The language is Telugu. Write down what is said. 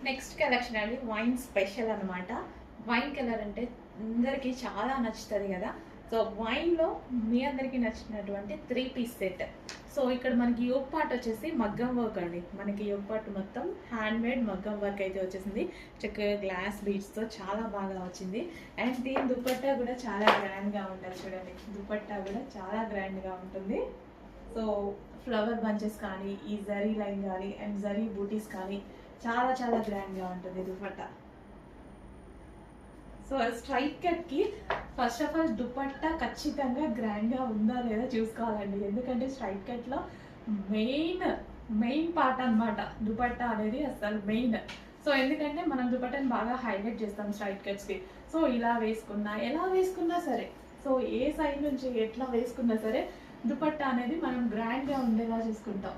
నెక్స్ట్ కలెక్షన్ అండి వైన్ స్పెషల్ అనమాట. వైన్ కలర్ అంటే అందరికీ చాలా నచ్చుతుంది కదా. సో వైన్లో మీ అందరికీ నచ్చినటువంటి 3 పీస్ సెట్. సో ఇక్కడ మనకి యోగ్ పార్ట్ వచ్చేసి మగ్గం వర్క్ అండి. మనకి యోగ్ పార్ట్ మొత్తం హ్యాండ్ మేడ్ మగ్గం వర్క్ అయితే వచ్చేసింది. చక్కగా గ్లాస్ బీడ్స్తో చాలా బాగా వచ్చింది. అండ్ దీని దుపట్టా కూడా చాలా గ్రాండ్గా ఉంటుంది. చూడండి, దుపట్టా కూడా చాలా గ్రాండ్గా ఉంటుంది. సో ఫ్లవర్ బంచెస్ కానీ, ఈ జరీ లైన్ కానీ అండ్ జరీ బూటీస్ కానీ చాలా చాలా గ్రాండ్గా ఉంటుంది దుపట్టా. సో స్ట్రైట్ కట్కి ఫస్ట్ ఆఫ్ ఆల్ దుపట్టా ఖచ్చితంగా గ్రాండ్గా ఉందా లేదా చూసుకోవాలండి. ఎందుకంటే స్ట్రైట్ కట్లో మెయిన్ పార్ట్ అనమాట దుపట్టా అనేది, అసలు మెయిన్. సో ఎందుకంటే మనం దుపట్టాని బాగా హైలైట్ చేస్తాం స్ట్రైట్ కట్స్కి. సో ఇలా వేసుకున్నా ఎలా వేసుకున్నా సరే, సో ఏ సైడ్ నుంచి ఎట్లా వేసుకున్నా సరే దుపట్టా అనేది మనం గ్రాండ్గా ఉండేలా చూసుకుంటాం.